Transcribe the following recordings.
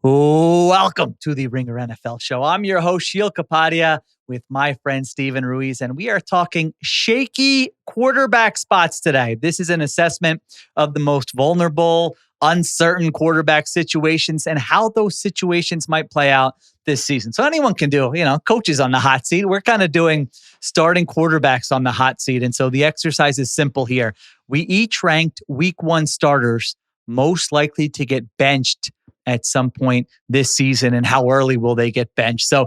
Welcome to the Ringer NFL show. I'm your host, Sheil Kapadia, with my friend Steven Ruiz, and we are talking shaky quarterback spots today. This is an assessment of the most vulnerable, uncertain quarterback situations and how those situations might play out this season. So anyone can do, coaches on the hot seat. We're kind of doing starting quarterbacks on the hot seat. And so the exercise is simple here. We each ranked week one starters most likely to get benched at some point this season, and how early will they get benched? So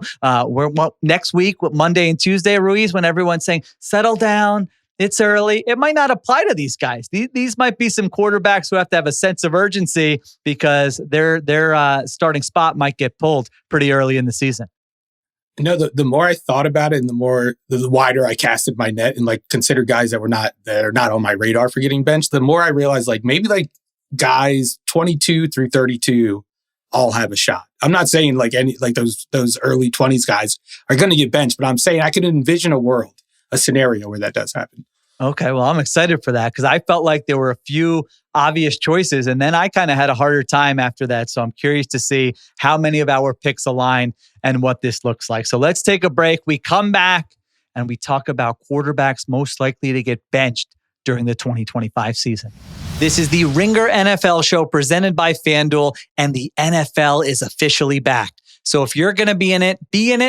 next week, Monday and Tuesday, Ruiz, when everyone's saying, settle down, it's early, it might not apply to these guys. These might be some quarterbacks who have to have a sense of urgency because their starting spot might get pulled pretty early in the season. The more I thought about it and the wider I casted my net and considered guys that are not on my radar for getting benched, the more I realized maybe guys 22 through 32 all have a shot. I'm not saying those early 20s guys are going to get benched, but I'm saying I can envision a scenario where that does happen. Okay, well, I'm excited for that because I felt like there were a few obvious choices, and then I kind of had a harder time after that. So I'm curious to see how many of our picks align and what this looks like. So let's take a break. We come back and we talk about quarterbacks most likely to get benched during the 2025 season. This is the Ringer NFL show presented by FanDuel, and the NFL is officially back. So if you're going to be in it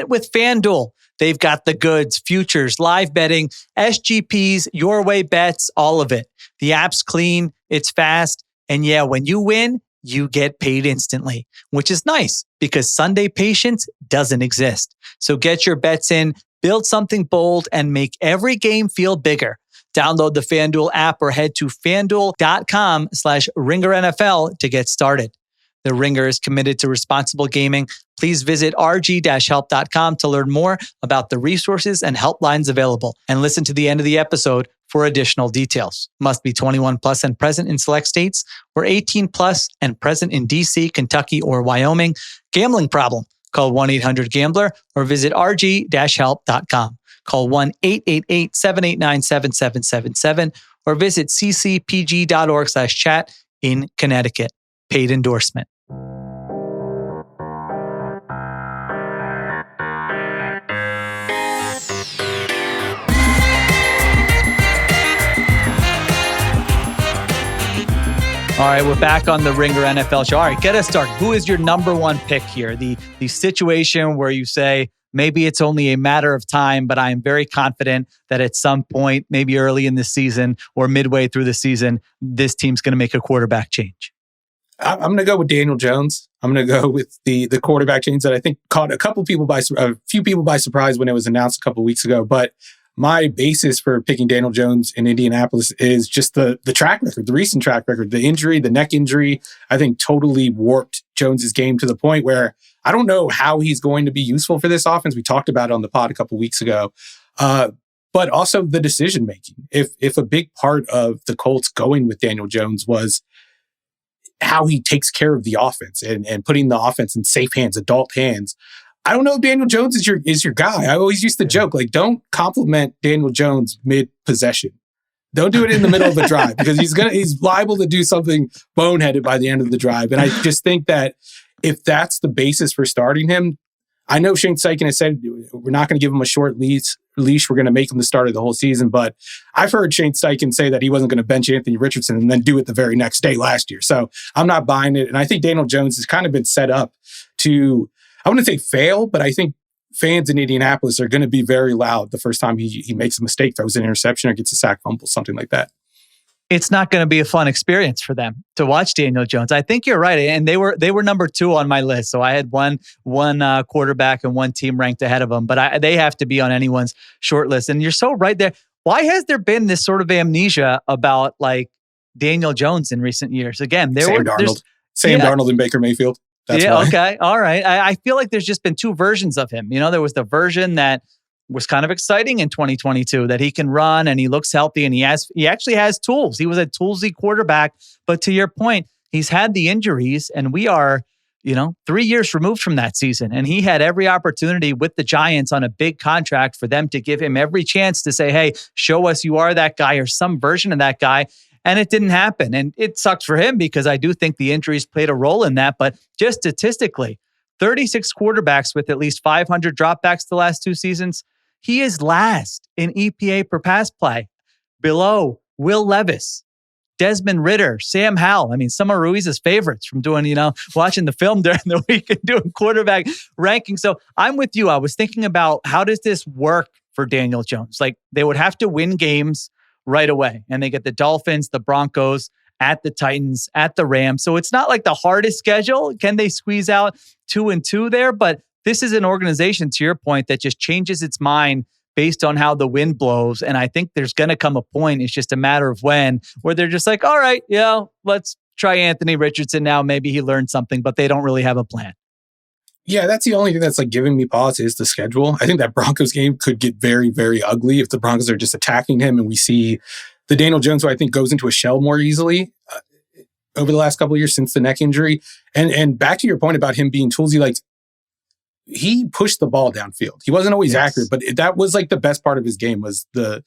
with FanDuel. They've got the goods, futures, live betting, SGPs, your way bets, all of it. The app's clean, it's fast, and yeah, when you win, you get paid instantly, which is nice because Sunday patience doesn't exist. So get your bets in, build something bold, and make every game feel bigger. Download the FanDuel app or head to FanDuel.com/RingerNFL to get started. The Ringer is committed to responsible gaming. Please visit rg-help.com to learn more about the resources and helplines available, and listen to the end of the episode for additional details. Must be 21 plus and present in select states, or 18 plus and present in DC, Kentucky, or Wyoming. Gambling problem? Call 1-800-GAMBLER or visit rg-help.com. Call 1-888-789-7777 or visit ccpg.org/chat in Connecticut. Paid endorsement. All right, we're back on the Ringer NFL show. All right, get us started. Who is your number one pick here? The situation where you say, maybe it's only a matter of time, but I am very confident that at some point, maybe early in the season or midway through the season, this team's going to make a quarterback change. I'm going to go with Daniel Jones. I'm going to go with the quarterback change that I think caught a few people by surprise when it was announced a couple of weeks ago. But my basis for picking Daniel Jones in Indianapolis is just the track record, the recent track record. The injury, the neck injury, I think totally warped Jones's game to the point where I don't know how he's going to be useful for this offense. We talked about it on the pod a couple of weeks ago. But also the decision making. If a big part of the Colts going with Daniel Jones was how he takes care of the offense and putting the offense in safe hands, adult hands. I don't know if Daniel Jones is your guy. I always used to joke, don't compliment Daniel Jones mid-possession. Don't do it in the middle of a drive because he's liable to do something boneheaded by the end of the drive. And I just think that if that's the basis for starting him, I know Shane Steichen has said we're not going to give him a short leash. We're going to make him the starter the whole season. But I've heard Shane Steichen say that he wasn't going to bench Anthony Richardson and then do it the very next day last year. So I'm not buying it. And I think Daniel Jones has kind of been set up to, I wouldn't say fail, but I think fans in Indianapolis are going to be very loud the first time he makes a mistake, throws an interception or gets a sack fumble, something like that. It's not going to be a fun experience for them to watch Daniel Jones. I think you're right. And they were number 2 on my list. So I had one quarterback and one team ranked ahead of them, but they have to be on anyone's short list. And you're so right there. Why has there been this sort of amnesia about Daniel Jones in recent years? Again, Darnold and Baker Mayfield. That's why. Okay. All right. I feel like there's just been 2 versions of him. There was the version that was kind of exciting in 2022 that he can run and he looks healthy and he actually has tools. He was a toolsy quarterback, but to your point, he's had the injuries and we are, 3 years removed from that season. And he had every opportunity with the Giants on a big contract for them to give him every chance to say, hey, show us you are that guy or some version of that guy. and it didn't happen. And it sucks for him because I do think the injuries played a role in that. But just statistically, 36 quarterbacks with at least 500 dropbacks the last 2 seasons. He is last in EPA per pass play, below Will Levis, Desmond Ridder, Sam Howell. I mean, some of Ruiz's favorites from doing, watching the film during the week and doing quarterback ranking. So I'm with you. I was thinking about how does this work for Daniel Jones? Like they would have to win games right away. And they get the Dolphins, the Broncos, at the Titans, at the Rams. So it's not like the hardest schedule. Can they squeeze out 2-2 there? But this is an organization, to your point, that just changes its mind based on how the wind blows. And I think there's going to come a point, it's just a matter of when, where they're just like, all right, let's try Anthony Richardson now. Maybe he learned something, but they don't really have a plan. Yeah, that's the only thing that's like giving me pause is the schedule. I think that Broncos game could get very, very ugly if the Broncos are just attacking him and we see the Daniel Jones who I think goes into a shell more easily over the last couple of years since the neck injury. And back to your point about him being toolsy, like he pushed the ball downfield. He wasn't always accurate, but that was like the best part of his game was the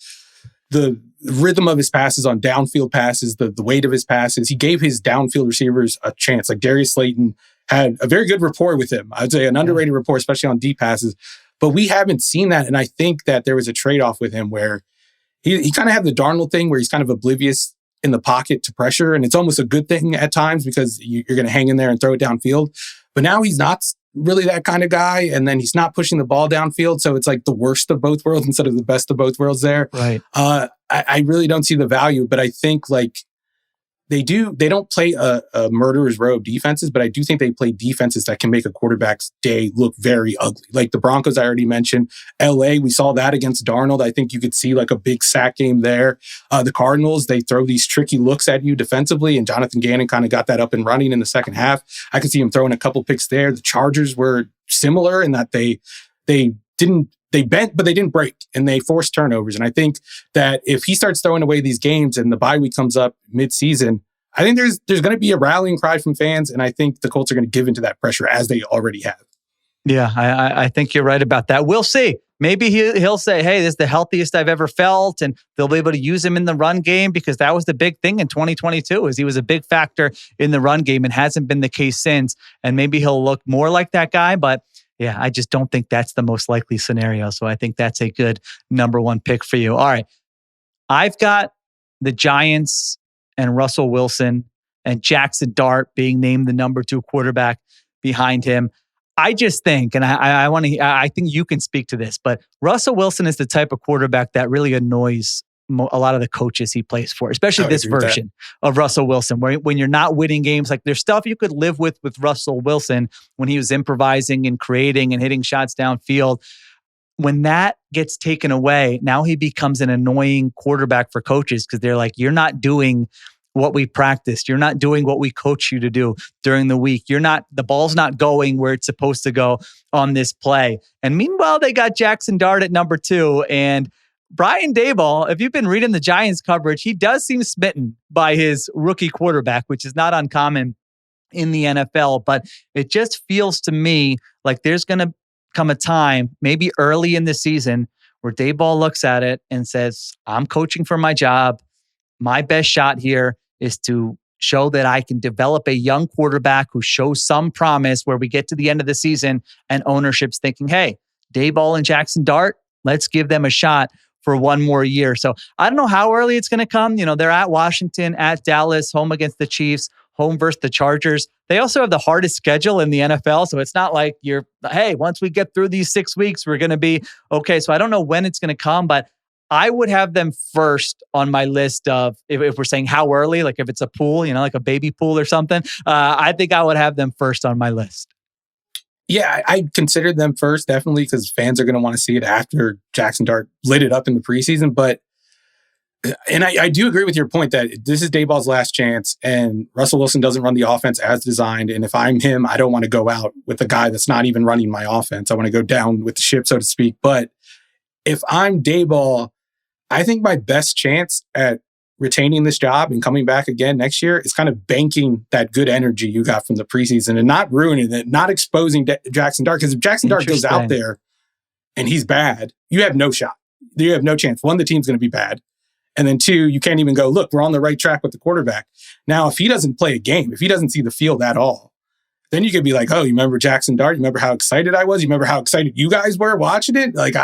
rhythm of his passes on downfield passes, the weight of his passes. He gave his downfield receivers a chance. Like Darius Slayton had a very good rapport with him. I'd say an underrated rapport, especially on deep passes. But we haven't seen that. And I think that there was a trade-off with him where he kind of had the Darnold thing where he's kind of oblivious in the pocket to pressure. And it's almost a good thing at times because you're going to hang in there and throw it downfield. But now he's not really that kind of guy. And then he's not pushing the ball downfield. So it's like the worst of both worlds instead of the best of both worlds there. Right. I really don't see the value, but I think like they don't play a murderer's row of defenses, but I do think they play defenses that can make a quarterback's day look very ugly. Like the Broncos, I already mentioned. LA, we saw that against Darnold. I think you could see like a big sack game there. The Cardinals, they throw these tricky looks at you defensively, and Jonathan Gannon kind of got that up and running in the second half. I could see him throwing a couple picks there. The Chargers were similar in that they bent, but they didn't break, and they forced turnovers. And I think that if he starts throwing away these games and the bye week comes up mid-season, I think there's going to be a rallying cry from fans, and I think the Colts are going to give into that pressure as they already have. Yeah, I think you're right about that. We'll see. Maybe he'll say, hey, this is the healthiest I've ever felt, and they'll be able to use him in the run game because that was the big thing in 2022 is he was a big factor in the run game and hasn't been the case since. And maybe he'll look more like that guy, but yeah, I just don't think that's the most likely scenario. So I think that's a good number one pick for you. All right. I've got the Giants and Russell Wilson and Jackson Dart being named the number 2 quarterback behind him. I just think, and I think you can speak to this, but Russell Wilson is the type of quarterback that really annoys a lot of the coaches he plays for, especially this version of Russell Wilson, where when you're not winning games, like there's stuff you could live with Russell Wilson when he was improvising and creating and hitting shots downfield. When that gets taken away, now he becomes an annoying quarterback for coaches because they're like, you're not doing what we practiced. You're not doing what we coach you to do during the week. The ball's not going where it's supposed to go on this play. And meanwhile, they got Jackson Dart at number 2. And Brian Daboll, if you've been reading the Giants coverage, he does seem smitten by his rookie quarterback, which is not uncommon in the NFL. But it just feels to me like there's going to come a time, maybe early in the season, where Daboll looks at it and says, I'm coaching for my job. My best shot here is to show that I can develop a young quarterback who shows some promise where we get to the end of the season and ownership's thinking, hey, Daboll and Jackson Dart, let's give them a shot for one more year. So I don't know how early it's going to come. They're at Washington, at Dallas, home against the Chiefs, home versus the Chargers. They also have the hardest schedule in the NFL. So it's not like once we get through these 6 weeks, we're going to be okay. So I don't know when it's going to come, but I would have them first on my list of, if we're saying how early, like if it's a pool, like a baby pool or something, I think I would have them first on my list. Yeah, I considered them first, definitely, because fans are going to want to see it after Jackson Dart lit it up in the preseason. But, and I do agree with your point that this is Daboll's last chance, and Russell Wilson doesn't run the offense as designed. And if I'm him, I don't want to go out with a guy that's not even running my offense. I want to go down with the ship, so to speak. But if I'm Daboll, I think my best chance at retaining this job and coming back again next year is kind of banking that good energy you got from the preseason and not ruining it, not exposing Jackson Dart. Because if Jackson Dart goes out there and he's bad, you have no shot. You have no chance. One, the team's going to be bad. And then 2, you can't even go, look, we're on the right track with the quarterback. Now, if he doesn't play a game, if he doesn't see the field at all, then you could be like, oh, you remember Jackson Dart? You remember how excited I was? You remember how excited you guys were watching it? Like,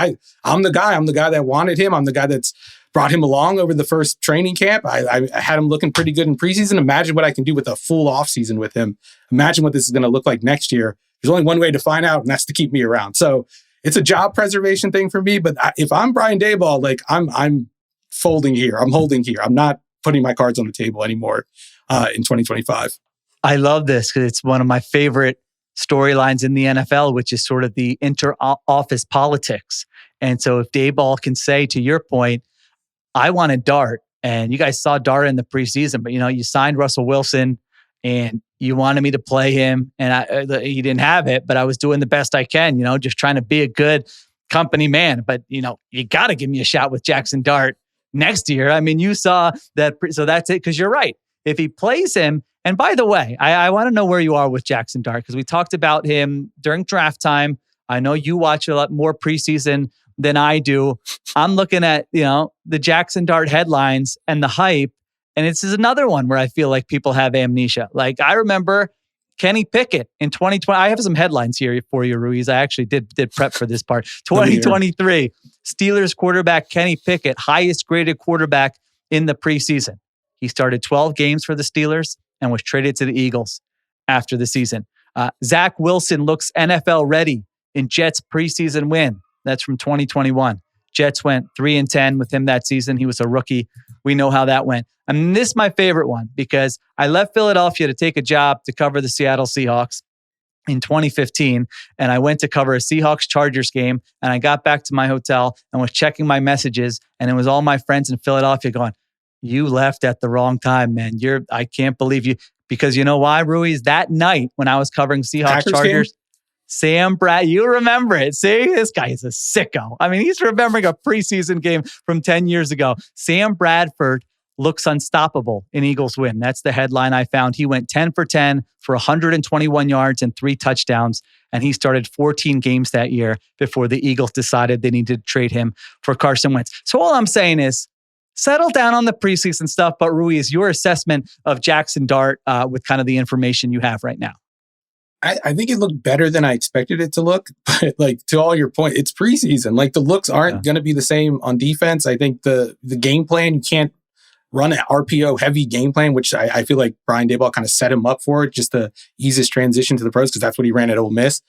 I'm the guy that wanted him. I'm the guy that's brought him along over the first training camp. I had him looking pretty good in preseason. Imagine what I can do with a full offseason with him. Imagine what this is going to look like next year. There's only one way to find out, and that's to keep me around. So it's a job preservation thing for me. But if I'm Brian Daboll, like I'm folding here. I'm holding here. I'm not putting my cards on the table anymore in 2025. I love this because it's one of my favorite storylines in the NFL, which is sort of the inter-office politics. And so if Daboll can say, to your point, I wanted Dart, and you guys saw Dart in the preseason, but you signed Russell Wilson and you wanted me to play him, and he didn't have it, but I was doing the best I can, just trying to be a good company man. But, you got to give me a shot with Jackson Dart next year. I mean, you saw that. So that's it. Because you're right. If he plays him, and by the way, I want to know where you are with Jackson Dart, because we talked about him during draft time. I know you watch a lot more preseason than I do. I'm looking at, the Jackson Dart headlines and the hype. And this is another one where I feel like people have amnesia. Like, I remember Kenny Pickett in 2020. I have some headlines here for you, Ruiz. I actually did prep for this part. 2023, Steelers quarterback Kenny Pickett, highest graded quarterback in the preseason. He started 12 games for the Steelers and was traded to the Eagles after the season. Zach Wilson looks NFL ready in Jets preseason win. That's from 2021. Jets went 3-10 with him that season. He was a rookie. We know how that went. And this is my favorite one because I left Philadelphia to take a job to cover the Seattle Seahawks in 2015. And I went to cover a Seahawks-Chargers game. And I got back to my hotel and was checking my messages. And it was all my friends in Philadelphia going, you left at the wrong time, man. I can't believe you. Because you know why, Ruiz? That night when I was covering Seahawks-Chargers, Sam Brad, you remember it. See, this guy is a sicko. I mean, he's remembering a preseason game from 10 years ago. Sam Bradford looks unstoppable in Eagles win. That's the headline I found. He went 10 for 10 for 121 yards and 3 touchdowns. And he started 14 games that year before the Eagles decided they needed to trade him for Carson Wentz. So all I'm saying is, settle down on the preseason stuff. But Ruiz, your assessment of Jackson Dart with kind of the information you have right now. I think it looked better than I expected it to look. But like, to all your point, it's preseason. Like, the looks aren't going to be the same on defense. I think the game plan, you can't run an RPO heavy game plan, which I feel like Brian Daboll kind of set him up for it, just to ease his transition to the pros, because that's what he ran at Ole Miss.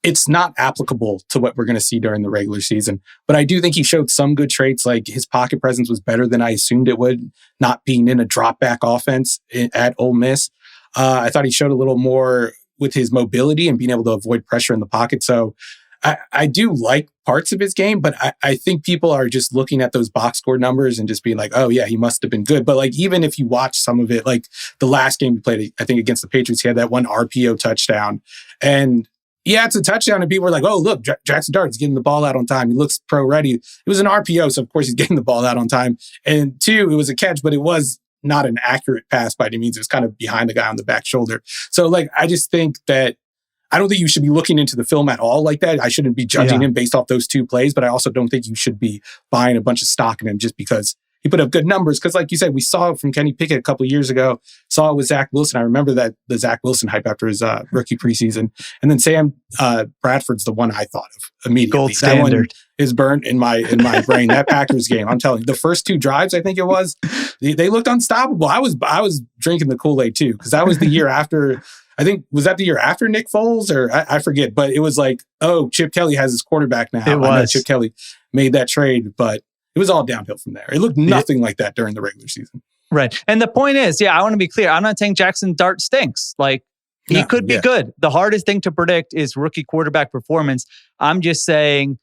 It's not applicable to what we're going to see during the regular season. But I do think he showed some good traits, like his pocket presence was better than I assumed it would, not being in a drop back offense at Ole Miss. I thought he showed a little more with his mobility and being able to avoid pressure in the pocket. So I do like parts of his game, but I think people are just looking at those box score numbers and just being like, oh yeah, he must have been good. But like, even if you watch some of it, like the last game he played, I think against the Patriots, he had that one RPO touchdown. And yeah, it's a touchdown. And people were like, oh, look, Jackson Dart's getting the ball out on time. He looks pro ready. It was an RPO, so of course he's getting the ball out on time. And 2, it was a catch, but it was not an accurate pass by any means. It was kind of behind the guy on the back shoulder. So like, I just think that I don't think you should be looking into the film at all like that. I shouldn't be judging him based off those 2 plays, but I also don't think you should be buying a bunch of stock in him just because he put up good numbers. Because like you said, we saw it from Kenny Pickett a couple of years ago, saw it with Zach Wilson. I remember the Zach Wilson hype after his rookie preseason. And then Sam Bradford's the one I thought of immediately. Gold standard. That one is burnt in my brain. That Packers game, I'm telling you, the first 2 drives, I think it was, they looked unstoppable. I was drinking the Kool-Aid too, because that was the year after. I think, was that the year after Nick Foles, or I forget, but it was like, oh, Chip Kelly has his quarterback now. It was. I know Chip Kelly made that trade, but it was all downhill from there. It looked nothing like that during the regular season. Right. And the point is, I want to be clear. I'm not saying Jackson Dart stinks. Like, he could be good. The hardest thing to predict is rookie quarterback performance. I'm just saying,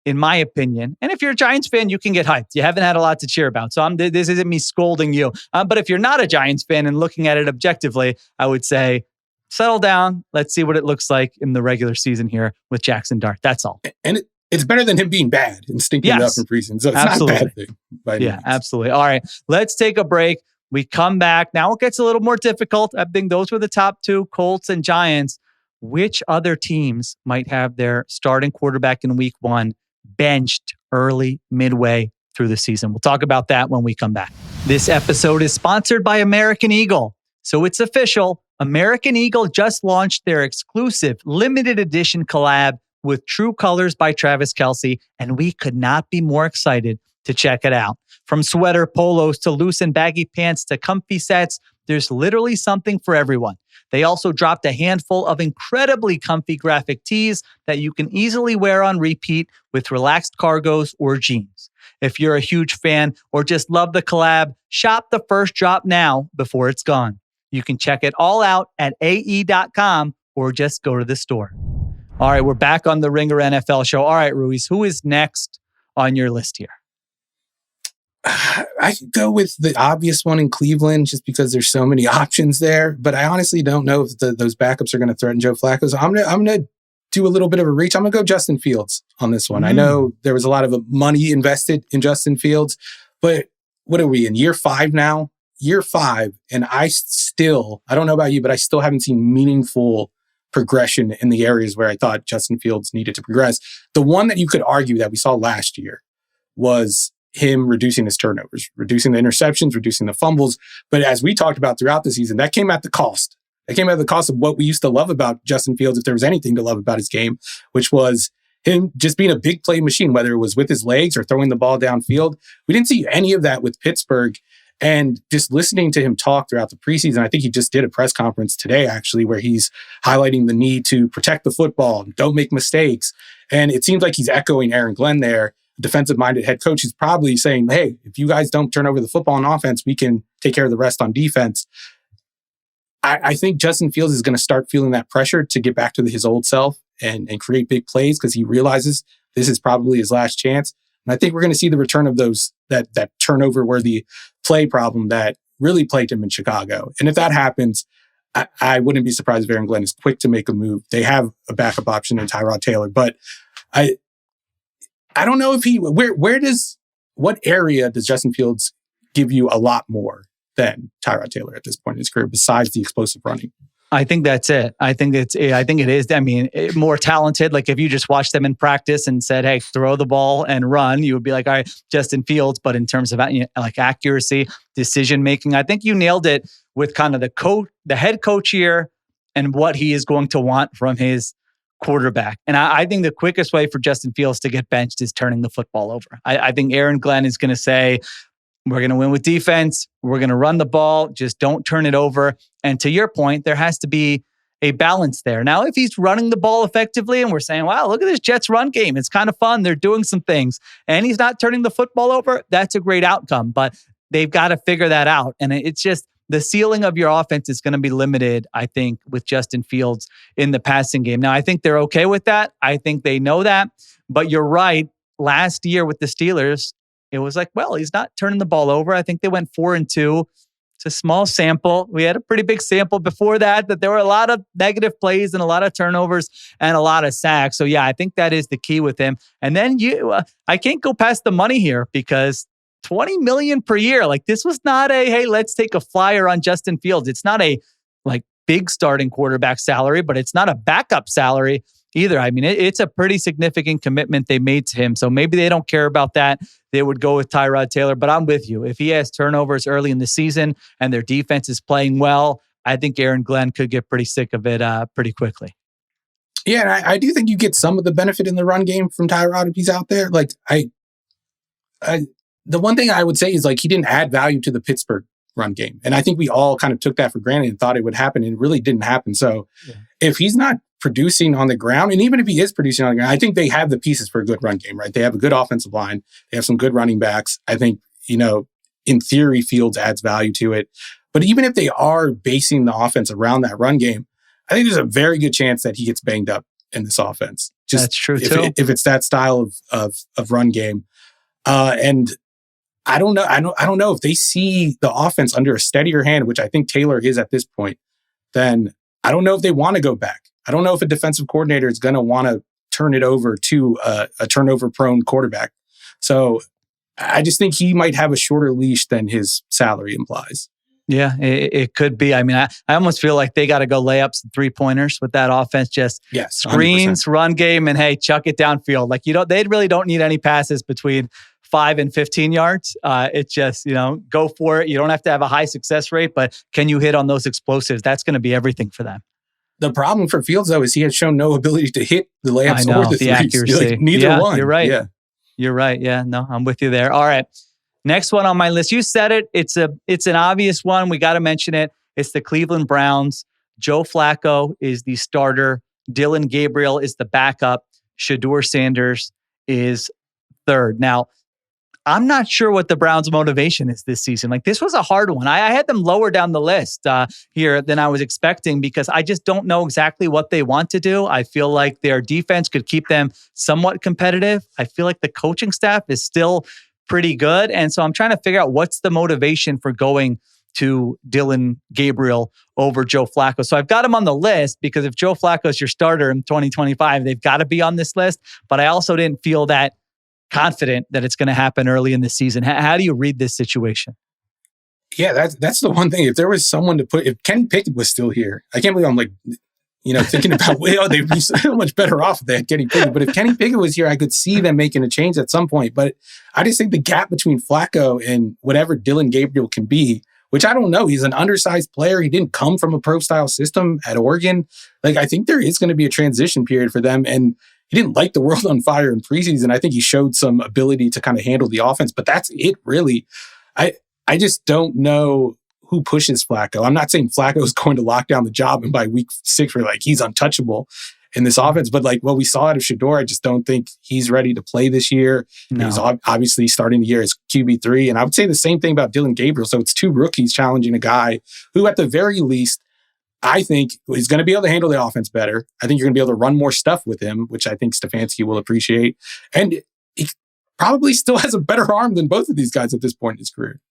in my opinion, and if you're a Giants fan, you can get hyped. You haven't had a lot to cheer about. So this isn't me scolding you. But if you're not a Giants fan and looking at it objectively, I would say, settle down. Let's see what it looks like in the regular season here with Jackson Dart. That's all. And it's better than him being bad and stinking it up in preseason. So it's not a bad thing. Absolutely. All right. Let's take a break. We come back. Now it gets a little more difficult. I think those were the top 2, Colts and Giants. Which other teams might have their starting quarterback in week 1 benched early, midway, through the season. We'll talk about that when we come back. This episode is sponsored by American Eagle. So it's official. American Eagle just launched their exclusive limited edition collab with True Colors by Travis Kelce, and we could not be more excited to check it out. From sweater polos to loose and baggy pants to comfy sets, there's literally something for everyone. They also dropped a handful of incredibly comfy graphic tees that you can easily wear on repeat with relaxed cargos or jeans. If you're a huge fan or just love the collab, shop the first drop now before it's gone. You can check it all out at ae.com or just go to the store. All right, we're back on the Ringer NFL show. All right, Ruiz, who is next on your list here? I could go with the obvious one in Cleveland just because there's so many options there. But I honestly don't know if those backups are going to threaten Joe Flacco. So I'm gonna do a little bit of a reach. I'm going to go Justin Fields on this one. I know there was a lot of money invested in Justin Fields, but what are we in year 5 now? Year 5. And I don't know about you, but I still haven't seen meaningful progression in the areas where I thought Justin Fields needed to progress. The one that you could argue that we saw last year was him reducing his turnovers, reducing the interceptions, reducing the fumbles. But as we talked about throughout the season, that came at the cost. It came at the cost of what we used to love about Justin Fields, if there was anything to love about his game, which was him just being a big play machine, whether it was with his legs or throwing the ball downfield. We didn't see any of that with Pittsburgh. And just listening to him talk throughout the preseason, I think he just did a press conference today, actually, where he's highlighting the need to protect the football, don't make mistakes. And it seems like he's echoing Aaron Glenn there, defensive-minded head coach. He's probably saying, hey, if you guys don't turn over the football on offense, we can take care of the rest on defense. I think Justin Fields is going to start feeling that pressure to get back to his old self and create big plays because he realizes this is probably his last chance. And I think we're going to see the return of that turnover-worthy play problem that really plagued him in Chicago. And if that happens, I wouldn't be surprised if Aaron Glenn is quick to make a move. They have a backup option in Tyrod Taylor, but I don't know if what area does Justin Fields give you a lot more than Tyrod Taylor at this point in his career, besides the explosive running? I think that's it. I think it is. I mean, more talented. Like if you just watched them in practice and said, hey, throw the ball and run, you would be like, all right, Justin Fields. But in terms of like accuracy, decision-making, I think you nailed it with kind of the head coach here and what he is going to want from his quarterback. And I think the quickest way for Justin Fields to get benched is turning the football over. I think Aaron Glenn is going to say, we're going to win with defense. We're going to run the ball. Just don't turn it over. And to your point, there has to be a balance there. Now, if he's running the ball effectively and we're saying, wow, look at this Jets run game. It's kind of fun. They're doing some things. And he's not turning the football over. That's a great outcome. But they've got to figure that out. And it's just the ceiling of your offense is going to be limited, I think, with Justin Fields in the passing game. Now, I think they're okay with that. I think they know that. But you're right. Last year with the Steelers, it was like, well, he's not turning the ball over. I think they went 4-2. It's a small sample. We had a pretty big sample before that there were a lot of negative plays and a lot of turnovers and a lot of sacks. So yeah, I think that is the key with him. And then I can't go past the money here because $20 million per year. Like this was not hey, let's take a flyer on Justin Fields. It's not a like big starting quarterback salary, but it's not a backup salary either. I mean, it's a pretty significant commitment they made to him. So maybe they don't care about that. They would go with Tyrod Taylor, but I'm with you. If he has turnovers early in the season and their defense is playing well, I think Aaron Glenn could get pretty sick of it pretty quickly. Yeah, and I do think you get some of the benefit in the run game from Tyrod if he's out there. Like the one thing I would say is like he didn't add value to the Pittsburgh run game. And I think we all kind of took that for granted and thought it would happen, and it really didn't happen. So if he's not producing on the ground, and even if he is producing on the ground, I think they have the pieces for a good run game, right? They have a good offensive line. They have some good running backs. I think, in theory, Fields adds value to it. But even if they are basing the offense around that run game, I think there's a very good chance that he gets banged up in this offense. That's true too. If it's that style of run game. And I don't know. I don't know if they see the offense under a steadier hand, which I think Taylor is at this point, then I don't know if they want to go back. I don't know if a defensive coordinator is going to want to turn it over to a turnover-prone quarterback. So I just think he might have a shorter leash than his salary implies. Yeah, it could be. I mean, I almost feel like they got to go layups and 3-pointers with that offense. Just screens, 100%. Run game, and hey, chuck it downfield. Like they really don't need any passes between 5 and 15 yards. It's just, go for it. You don't have to have a high success rate, but can you hit on those explosives? That's going to be everything for them. The problem for Fields, though, is he has shown no ability to hit the layups or the threes. Accuracy. Neither one. You're right. Yeah. You're right. Yeah, no, I'm with you there. All right. Next one on my list. You said it. It's an obvious one. We got to mention it. It's the Cleveland Browns. Joe Flacco is the starter. Dylan Gabriel is the backup. Shedeur Sanders is third. Now, I'm not sure what the Browns' motivation is this season. Like, this was a hard one. I had them lower down the list here than I was expecting because I just don't know exactly what they want to do. I feel like their defense could keep them somewhat competitive. I feel like the coaching staff is still pretty good. And so I'm trying to figure out what's the motivation for going to Dylan Gabriel over Joe Flacco. So I've got him on the list because if Joe Flacco is your starter in 2025, they've got to be on this list. But I also didn't feel that confident that it's going to happen early in the season. How do you read this situation? Yeah, that's the one thing. If there was someone to put, if Kenny Pickett was still here, I can't believe I'm like, thinking about, they'd be so much better off if they had Kenny Pickett. But if Kenny Pickett was here, I could see them making a change at some point. But I just think the gap between Flacco and whatever Dylan Gabriel can be, which I don't know, he's an undersized player. He didn't come from a pro-style system at Oregon. Like, I think there is going to be a transition period for them. And he didn't light the world on fire in preseason. I think he showed some ability to kind of handle the offense, but that's it really. I just don't know who pushes Flacco. I'm not saying Flacco is going to lock down the job and by week 6 we're like, he's untouchable in this offense. But like what we saw out of Shedeur, I just don't think he's ready to play this year. No. He's obviously starting the year as QB3. And I would say the same thing about Dylan Gabriel. So it's 2 rookies challenging a guy who at the very least, I think he's going to be able to handle the offense better. I think you're going to be able to run more stuff with him, which I think Stefanski will appreciate. And he probably still has a better arm than both of these guys at this point in his career.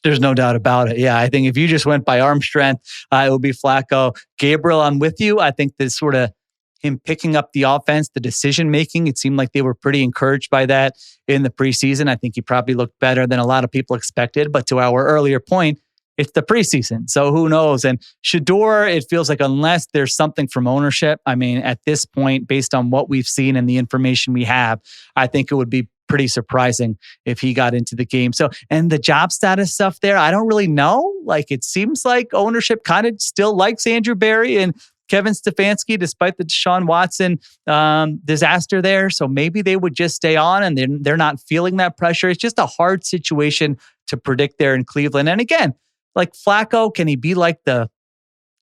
There's no doubt about it. Yeah, I think if you just went by arm strength, it would be Flacco. Gabriel, I'm with you. I think this sort of him picking up the offense, the decision-making, it seemed like they were pretty encouraged by that in the preseason. I think he probably looked better than a lot of people expected. But to our earlier point, it's the preseason, so who knows? And Shedeur, it feels like unless there's something from ownership, I mean, at this point, based on what we've seen and the information we have, I think it would be pretty surprising if he got into the game. So, and the job status stuff there, I don't really know. Like, it seems like ownership kind of still likes Andrew Berry and Kevin Stefanski, despite the Deshaun Watson disaster there. So maybe they would just stay on and they're not feeling that pressure. It's just a hard situation to predict there in Cleveland. And again, like Flacco, can he be like the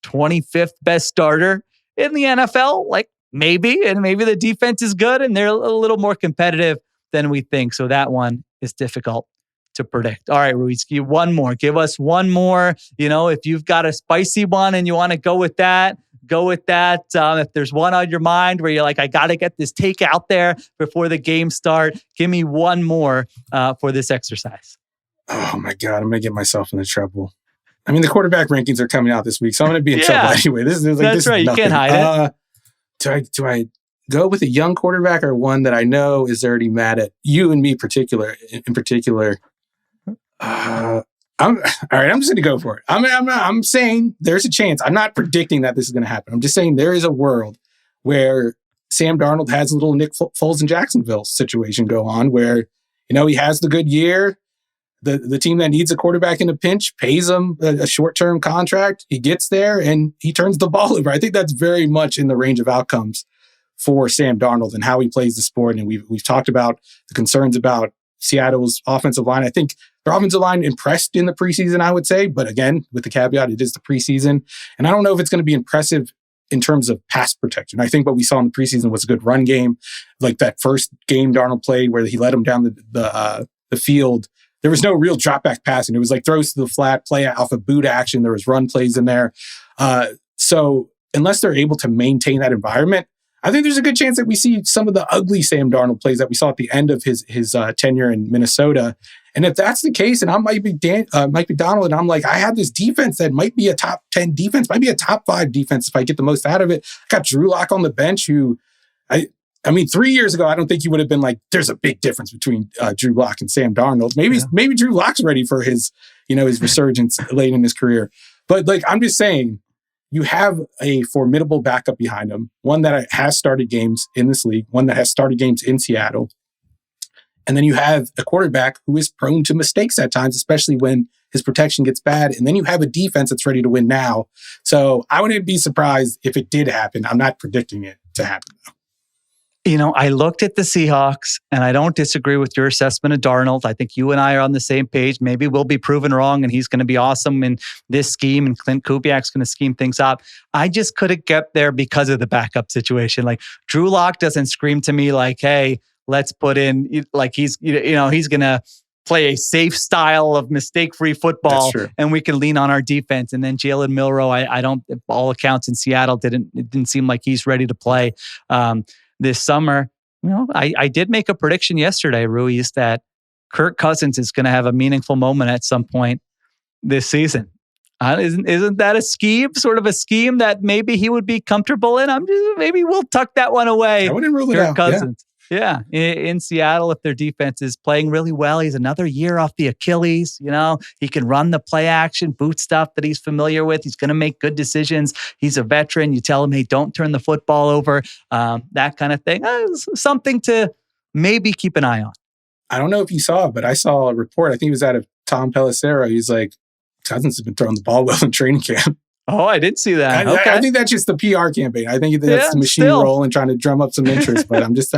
25th best starter in the NFL? Like maybe, and maybe the defense is good and they're a little more competitive than we think. So that one is difficult to predict. All right, Ruiz, one more. Give us one more. If you've got a spicy one and you want to go with that, go with that. If there's one on your mind where you're like, I got to get this take out there before the game start, give me one more for this exercise. Oh my God, I'm going to get myself into trouble. I mean, the quarterback rankings are coming out this week, so I'm going to be in trouble anyway. That's right. You can't hide it. Do I go with a young quarterback or one that I know is already mad at you and me in particular? All right, I'm just going to go for it. I'm saying there's a chance. I'm not predicting that this is going to happen. I'm just saying there is a world where Sam Darnold has a little Nick Foles in Jacksonville situation go on where, he has the good year. The team that needs a quarterback in a pinch pays him a short-term contract. He gets there and he turns the ball over. I think that's very much in the range of outcomes for Sam Darnold and how he plays the sport. And we've talked about the concerns about Seattle's offensive line. I think their offensive line impressed in the preseason, I would say. But again, with the caveat, it is the preseason. And I don't know if it's going to be impressive in terms of pass protection. I think what we saw in the preseason was a good run game. Like that first game Darnold played where he led him down the field. There was no real drop back passing. It was like throws to the flat, play off of boot action. There was run plays in there. So unless they're able to maintain that environment, I think there's a good chance that we see some of the ugly Sam Darnold plays that we saw at the end of his tenure in Minnesota. And if that's the case, and I might be Donald, and I'm like, I have this defense that might be a top 10 defense, might be a top 5 defense if I get the most out of it. I got Drew Lock on the bench who I mean, 3 years ago, I don't think you would have been like, there's a big difference between Drew Lock and Sam Darnold. Maybe Drew Lock's ready for his resurgence late in his career. But like, I'm just saying, you have a formidable backup behind him, one that has started games in this league, one that has started games in Seattle. And then you have a quarterback who is prone to mistakes at times, especially when his protection gets bad. And then you have a defense that's ready to win now. So I wouldn't be surprised if it did happen. I'm not predicting it to happen, though. I looked at the Seahawks, and I don't disagree with your assessment of Darnold. I think you and I are on the same page. Maybe we'll be proven wrong, and he's going to be awesome in this scheme, and Clint Kubiak's going to scheme things up. I just couldn't get there because of the backup situation. Like, Drew Lock doesn't scream to me like, hey, let's put in, like, he's going to play a safe style of mistake-free football, and we can lean on our defense. And then Jalen Milroe, I don't, all accounts in Seattle, it didn't seem like he's ready to play this summer. I did make a prediction yesterday, Ruiz, that Kirk Cousins is going to have a meaningful moment at some point this season. Isn't that a scheme, sort of a scheme that maybe he would be comfortable in? Maybe we'll tuck that one away. I wouldn't rule it out. Cousins. Yeah. In Seattle, if their defense is playing really well, he's another year off the Achilles. He can run the play action, boot stuff that he's familiar with. He's going to make good decisions. He's a veteran. You tell him, hey, don't turn the football over. That kind of thing. Something to maybe keep an eye on. I don't know if you saw it, but I saw a report. I think it was out of Tom Pelissero. He's like, Cousins has been throwing the ball well in training camp. Oh, I did see that. I think that's just the PR campaign. I think that's the machine rolling, trying to drum up some interest. But I'm just,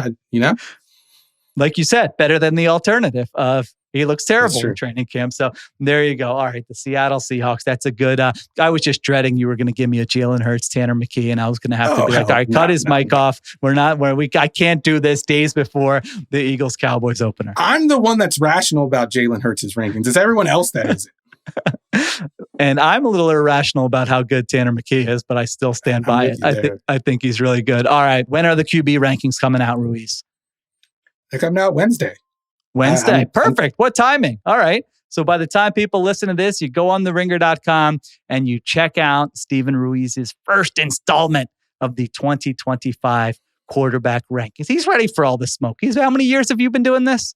like you said, better than the alternative of he looks terrible in training camp. So there you go. All right, the Seattle Seahawks. That's a good. I was just dreading you were going to give me a Jalen Hurts, Tanner McKee, and I was going to have to be like, all right, cut his mic off. I can't do this days before the Eagles Cowboys opener. I'm the one that's rational about Jalen Hurts' rankings. It's everyone else that isn't. And I'm a little irrational about how good Tanner McKee is, but I still stand by it. I think he's really good. All right. When are the QB rankings coming out, Ruiz? They're coming out Wednesday. Perfect. What timing? All right. So by the time people listen to this, you go on theringer.com and you check out Steven Ruiz's first installment of the 2025 quarterback rankings. He's ready for all the smoke. How many years have you been doing this?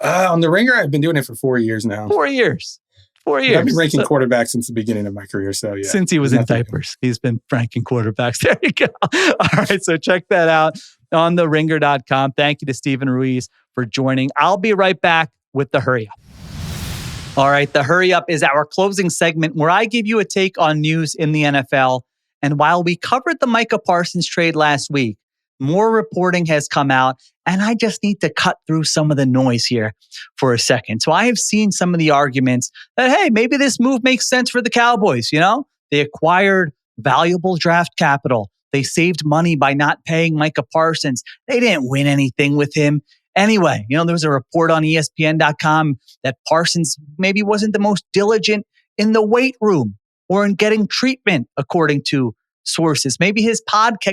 On the Ringer, I've been doing it for 4 years now. 4 years. I've been ranking quarterbacks since the beginning of my career. So yeah. Since he was in diapers, he's been ranking quarterbacks. There you go. All right. So check that out on theringer.com. Thank you to Steven Ruiz for joining. I'll be right back with the Hurry Up. All right. The Hurry Up is our closing segment where I give you a take on news in the NFL. And while we covered the Micah Parsons trade last week, more reporting has come out, and I just need to cut through some of the noise here for a second. So I have seen some of the arguments that, hey, maybe this move makes sense for the Cowboys. They acquired valuable draft capital. They saved money by not paying Micah Parsons. They didn't win anything with him. Anyway, there was a report on ESPN.com that Parsons maybe wasn't the most diligent in the weight room or in getting treatment, according to sources. Maybe his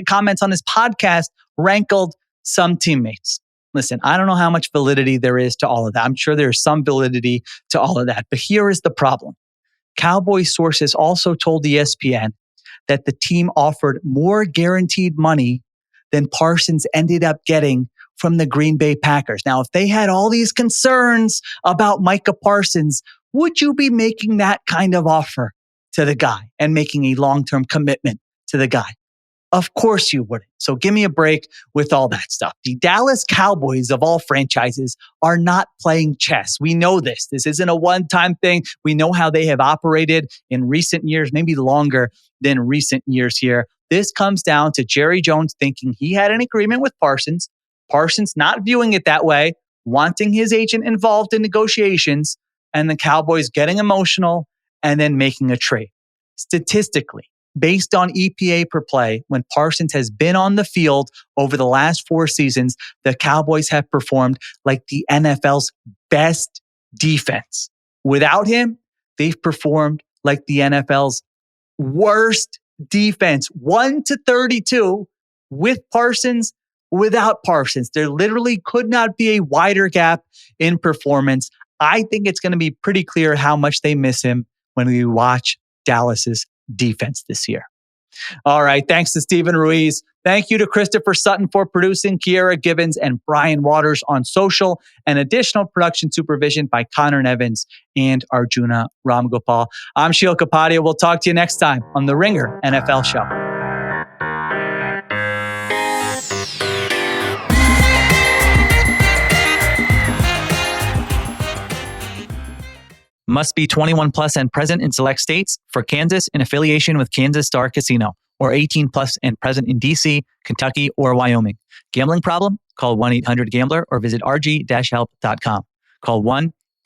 comments on his podcast rankled some teammates. Listen, I don't know how much validity there is to all of that. I'm sure there's some validity to all of that. But here is the problem. Cowboys sources also told ESPN that the team offered more guaranteed money than Parsons ended up getting from the Green Bay Packers. Now, if they had all these concerns about Micah Parsons, would you be making that kind of offer to the guy and making a long-term commitment to the guy? Of course you wouldn't. So give me a break with all that stuff. The Dallas Cowboys of all franchises are not playing chess. We know this. This isn't a one-time thing. We know how they have operated in recent years, maybe longer than recent years here. This comes down to Jerry Jones thinking he had an agreement with Parsons, Parsons not viewing it that way, wanting his agent involved in negotiations, and the Cowboys getting emotional and then making a trade. Statistically, based on EPA per play, when Parsons has been on the field over the last 4 seasons, the Cowboys have performed like the NFL's best defense. Without him, they've performed like the NFL's worst defense, 1-32 with Parsons, without Parsons. There literally could not be a wider gap in performance. I think it's going to be pretty clear how much they miss him when we watch Dallas's defense this year. All right. Thanks to Steven Ruiz. Thank you to Christopher Sutton for producing, Kiera Gibbons and Brian Waters on social, and additional production supervision by Conor Nevins and Arjuna Ramgopal. I'm Sheil Kapadia. We'll talk to you next time on the Ringer NFL Show. Must be 21 plus and present in select states. For Kansas, in affiliation with Kansas Star Casino, or 18 plus and present in DC, Kentucky, or Wyoming. Gambling problem? Call 1-800-GAMBLER or visit rg-help.com. Call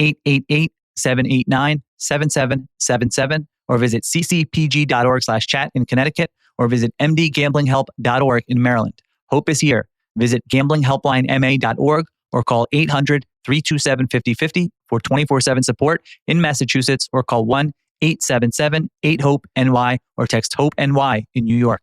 1-888-789-7777 or visit ccpg.org/chat in Connecticut or visit mdgamblinghelp.org in Maryland. Hope is here. Visit gamblinghelplinema.org or call 800-327-5050 for 24/7 support in Massachusetts or call 1-877-8-HOPE-NY or text HOPE-NY in New York.